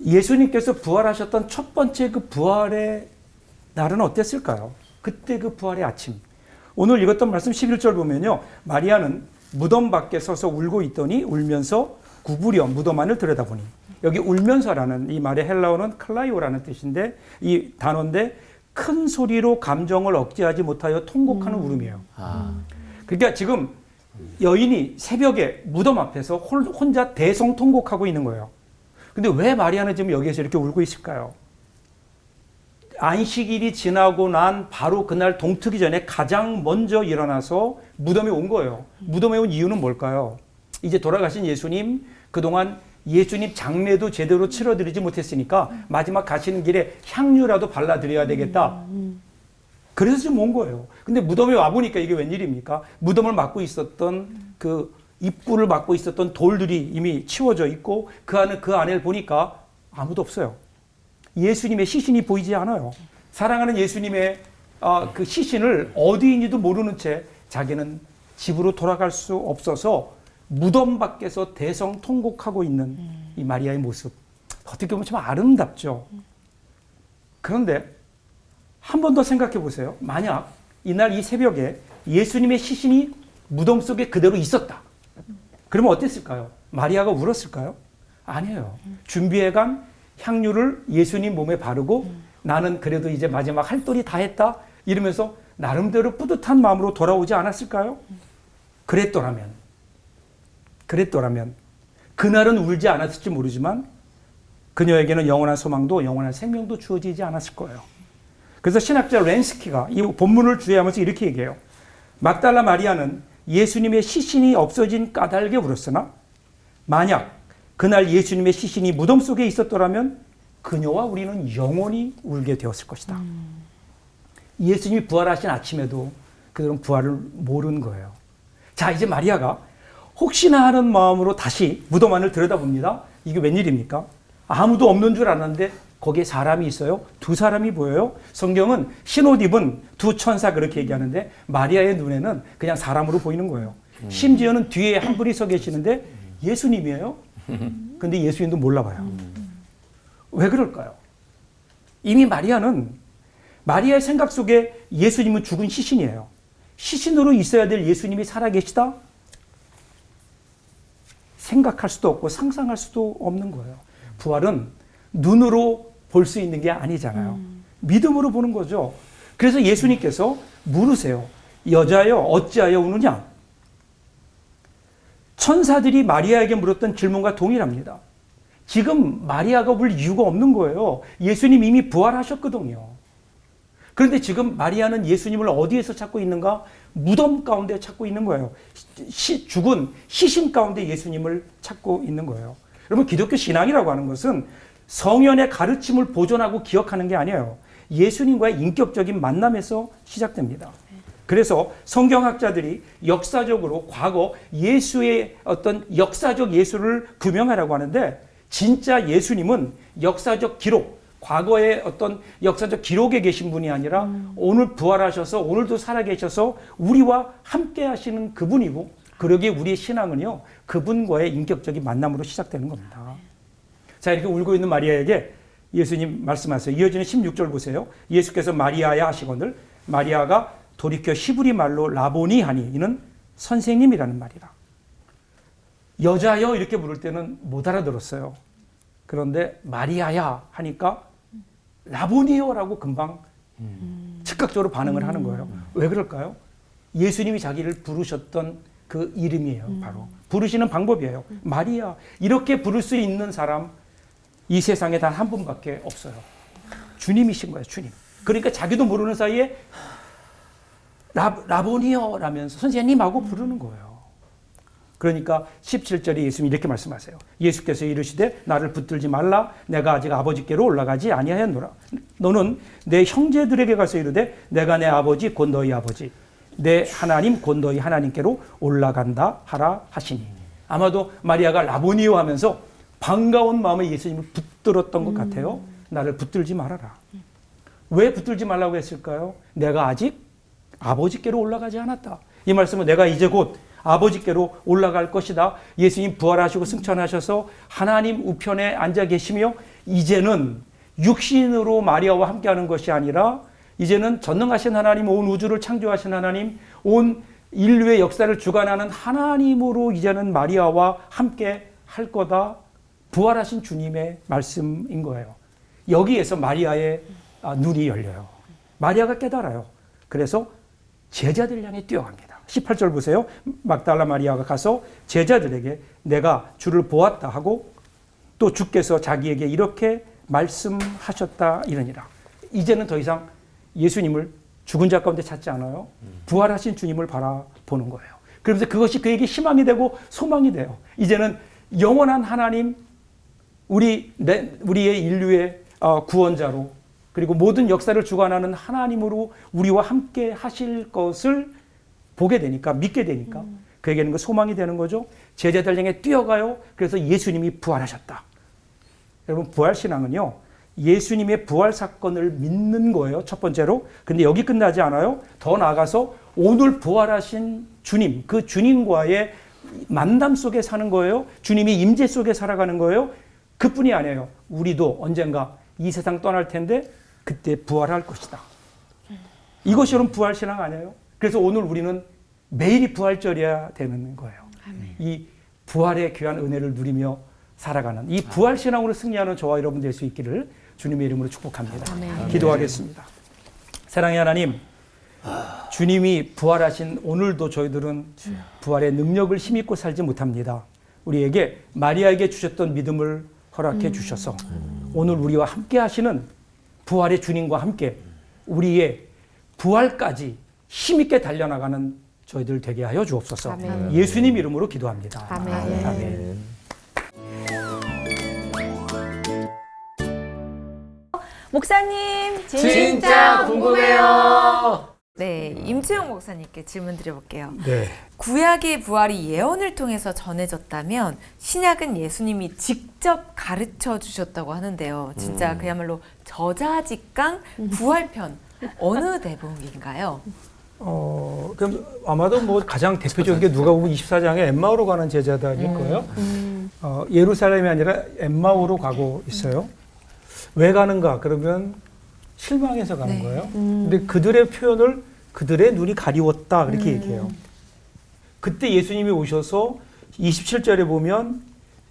예수님께서 부활하셨던 첫 번째 그 부활의 날은 어땠을까요? 그때 그 부활의 아침. 오늘 읽었던 말씀 11절 보면요. 마리아는 무덤 밖에 서서 울고 있더니 울면서 구부려 무덤 안을 들여다보니, 여기 울면서라는 이 말의 헬라어는 클라이오라는 뜻인데, 이 단어인데 큰 소리로 감정을 억제하지 못하여 통곡하는 울음이에요. 그러니까 지금 여인이 새벽에 무덤 앞에서 혼자 대성통곡하고 있는 거예요. 근데 왜 마리아는 지금 여기에서 이렇게 울고 있을까요? 안식일이 지나고 난 바로 그날 동트기 전에 가장 먼저 일어나서 무덤에 온 거예요. 무덤에 온 이유는 뭘까요? 이제 돌아가신 예수님, 그동안 예수님 장례도 제대로 치러드리지 못했으니까 마지막 가시는 길에 향유라도 발라드려야 되겠다. 그래서 지금 온 거예요. 근데 무덤에 와보니까 이게 웬일입니까? 무덤을 막고 있었던 그 입구를 막고 있었던 돌들이 이미 치워져 있고 그 안을 보니까 아무도 없어요. 예수님의 시신이 보이지 않아요. 사랑하는 예수님의 그 시신을 어디인지도 모르는 채 자기는 집으로 돌아갈 수 없어서 무덤 밖에서 대성통곡하고 있는 이 마리아의 모습, 어떻게 보면 참 아름답죠. 그런데 한 번 더 생각해 보세요. 만약 이날 이 새벽에 예수님의 시신이 무덤 속에 그대로 있었다. 그러면 어땠을까요? 마리아가 울었을까요? 아니에요. 준비해간 향유를 예수님 몸에 바르고 나는 그래도 이제 마지막 할 도리 다 했다 이러면서 나름대로 뿌듯한 마음으로 돌아오지 않았을까요? 그랬더라면 그날은 울지 않았을지 모르지만 그녀에게는 영원한 소망도 영원한 생명도 주어지지 않았을 거예요. 그래서 신학자 렌스키가 이 본문을 주의하면서 이렇게 얘기해요. 막달라 마리아는 예수님의 시신이 없어진 까닭에 울었으나 만약 그날 예수님의 시신이 무덤 속에 있었더라면 그녀와 우리는 영원히 울게 되었을 것이다. 예수님이 부활하신 아침에도 그들은 부활을 모르는 거예요. 자, 이제 마리아가 혹시나 하는 마음으로 다시 무덤 안을 들여다봅니다. 이게 웬일입니까? 아무도 없는 줄 알았는데 거기에 사람이 있어요. 두 사람이 보여요. 성경은 흰옷 입은 두 천사 그렇게 얘기하는데 마리아의 눈에는 그냥 사람으로 보이는 거예요. 심지어는 뒤에 한 분이 서 계시는데 예수님이에요. 근데 예수님도 몰라봐요. 왜 그럴까요? 이미 마리아의 생각 속에 예수님은 죽은 시신이에요. 시신으로 있어야 될 예수님이 살아계시다? 생각할 수도 없고 상상할 수도 없는 거예요. 부활은 눈으로 볼 수 있는 게 아니잖아요. 믿음으로 보는 거죠. 그래서 예수님께서 물으세요. 여자여 어찌하여 우느냐? 천사들이 마리아에게 물었던 질문과 동일합니다. 지금 마리아가 울 이유가 없는 거예요. 예수님 이미 부활하셨거든요. 그런데 지금 마리아는 예수님을 어디에서 찾고 있는가? 무덤 가운데 찾고 있는 거예요. 죽은 시신 가운데 예수님을 찾고 있는 거예요. 여러분, 기독교 신앙이라고 하는 것은 성현의 가르침을 보존하고 기억하는 게 아니에요. 예수님과의 인격적인 만남에서 시작됩니다. 그래서 성경학자들이 역사적으로 과거 예수의 어떤 역사적 예수를 규명하라고 하는데, 진짜 예수님은 역사적 기록, 과거의 어떤 역사적 기록에 계신 분이 아니라 오늘 부활하셔서 오늘도 살아계셔서 우리와 함께 하시는 그분이고, 그러기에 우리의 신앙은요 그분과의 인격적인 만남으로 시작되는 겁니다. 자, 이렇게 울고 있는 마리아에게 예수님 말씀하세요. 이어지는 16절 보세요. 예수께서 마리아야 하시거늘 마리아가 돌이켜 히브리 말로 라보니 하니 이는 선생님이라는 말이라. 여자여 이렇게 부를 때는 못 알아들었어요. 그런데 마리아야 하니까 라보니요라고 금방 즉각적으로 반응을 하는 거예요. 왜 그럴까요? 예수님이 자기를 부르셨던 그 이름이에요. 바로 부르시는 방법이에요. 마리아. 이렇게 부를 수 있는 사람 이 세상에 단 한 분밖에 없어요. 주님이신 거예요. 주님. 그러니까 자기도 모르는 사이에 라보니요 라면서 선생님하고 부르는 거예요. 그러니까 17절에 예수님이 이렇게 말씀하세요. 예수께서 이르시되 나를 붙들지 말라. 내가 아직 아버지께로 올라가지 아니하였노라. 너는 내 형제들에게 가서 이르되 내가 내 아버지 곧 너희 아버지 내 하나님 곧 너희 하나님께로 올라간다 하라 하시니. 아마도 마리아가 라보니요 하면서 반가운 마음에 예수님을 붙들었던 것 같아요. 나를 붙들지 말아라. 왜 붙들지 말라고 했을까요? 내가 아직 아버지께로 올라가지 않았다. 이 말씀은 내가 이제 곧 아버지께로 올라갈 것이다. 예수님 부활하시고 승천하셔서 하나님 우편에 앉아 계시며 이제는 육신으로 마리아와 함께하는 것이 아니라 이제는 전능하신 하나님, 온 우주를 창조하신 하나님, 온 인류의 역사를 주관하는 하나님으로 이제는 마리아와 함께 할 거다. 부활하신 주님의 말씀인 거예요. 여기에서 마리아의 눈이 열려요. 마리아가 깨달아요. 그래서 제자들 향해 뛰어갑니다. 18절 보세요. 막달라 마리아가 가서 제자들에게 내가 주를 보았다 하고 또 주께서 자기에게 이렇게 말씀하셨다 이러니라. 이제는 더 이상 예수님을 죽은 자 가운데 찾지 않아요. 부활하신 주님을 바라보는 거예요. 그러면서 그것이 그에게 희망이 되고 소망이 돼요. 이제는 영원한 하나님, 우리의 인류의 구원자로 그리고 모든 역사를 주관하는 하나님으로 우리와 함께 하실 것을 보게 되니까, 믿게 되니까 그에게는 그 소망이 되는 거죠. 제자들 향해 뛰어가요. 그래서 예수님이 부활하셨다. 여러분, 부활신앙은요, 예수님의 부활 사건을 믿는 거예요. 첫 번째로. 근데 여기 끝나지 않아요. 더 나아가서 오늘 부활하신 주님, 그 주님과의 만남 속에 사는 거예요. 주님이 임재 속에 살아가는 거예요. 그뿐이 아니에요. 우리도 언젠가 이 세상 떠날 텐데 그때 부활할 것이다. 이것이 여러분 부활신앙 아니에요? 그래서 오늘 우리는 매일이 부활절이어야 되는 거예요. 아멘. 이 부활의 귀한 은혜를 누리며 살아가는 이 부활신앙으로 승리하는 저와 여러분 될 수 있기를 주님의 이름으로 축복합니다. 아멘. 기도하겠습니다. 사랑의 하나님, 주님이 부활하신 오늘도 저희들은 부활의 능력을 힘입고 살지 못합니다. 우리에게 마리아에게 주셨던 믿음을 허락해 주셔서 오늘 우리와 함께 하시는 부활의 주님과 함께 우리의 부활까지 힘있게 달려나가는 저희들 되게 하여 주옵소서. 아멘. 예수님 이름으로 기도합니다. 아멘. 아멘. 목사님 진짜 궁금해요. 네, 임채용 목사님께 질문 드려볼게요. 네. 구약의 부활이 예언을 통해서 전해졌다면 신약은 예수님이 직접 가르쳐 주셨다고 하는데요. 진짜 그야말로 저자직강 부활편 어느 대목인가요? 그럼 아마도 뭐 가장 대표적인 게 누가복음 24장에 엠마오로 가는 제자들일 거예요. 예루살렘이 아니라 엠마오로 가고 있어요. 왜 가는가? 그러면 실망해서 가는 거예요. 근데 그들의 표현을 그들의 눈이 가리웠다 그렇게 얘기해요. 그때 예수님이 오셔서 27절에 보면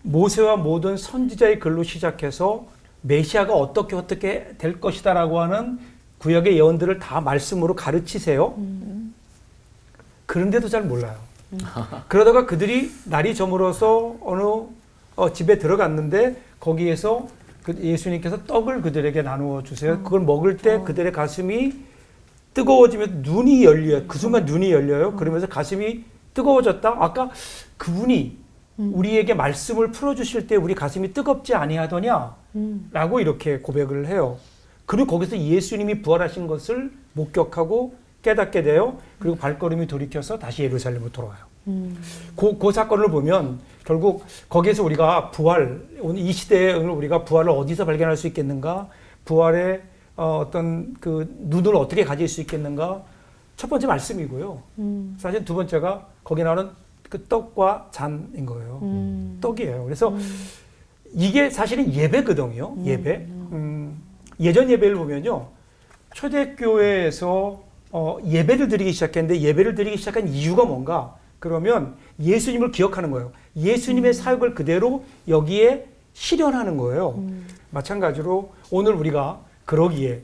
모세와 모든 선지자의 글로 시작해서 메시아가 어떻게 될 것이다라고 하는 구약의 예언들을 다 말씀으로 가르치세요. 그런데도 잘 몰라요. 그러다가 그들이 날이 저물어서 어느 집에 들어갔는데 거기에서 예수님께서 떡을 그들에게 나누어 주세요. 그걸 먹을 때 그들의 가슴이 뜨거워지면 눈이 열려요. 그 순간 눈이 열려요. 그러면서 가슴이 뜨거워졌다. 아까 그분이 우리에게 말씀을 풀어주실 때 우리 가슴이 뜨겁지 아니하더냐? 라고 이렇게 고백을 해요. 그리고 거기서 예수님이 부활하신 것을 목격하고 깨닫게 돼요. 그리고 발걸음이 돌이켜서 다시 예루살렘으로 돌아와요. 그 사건을 보면 결국 거기에서 우리가 부활, 오늘 이 시대에 우리가 부활을 어디서 발견할 수 있겠는가? 부활의 어떤 그 눈을 어떻게 가질 수 있겠는가? 첫 번째 말씀이고요. 사실 두 번째가 거기 나오는 그 떡과 잔인 거예요. 떡이에요. 그래서 이게 사실은 예배거든요. 예배. 예전 예배를 보면요. 초대교회에서 예배를 드리기 시작했는데 예배를 드리기 시작한 이유가 뭔가? 그러면 예수님을 기억하는 거예요. 예수님의 사역을 그대로 여기에 실현하는 거예요. 마찬가지로 오늘 우리가 그러기에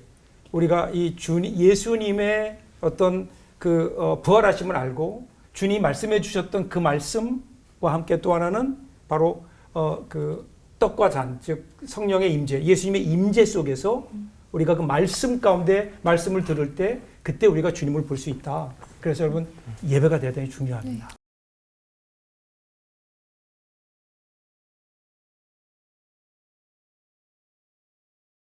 우리가 이 예수님의 어떤 그 부활하심을 알고 주님이 말씀해 주셨던 그 말씀과 함께 또 하나는 바로 그 떡과 잔, 즉 성령의 임재, 예수님의 임재 속에서 우리가 그 말씀 가운데 말씀을 들을 때 그때 우리가 주님을 볼 수 있다. 그래서 여러분 예배가 대단히 중요합니다.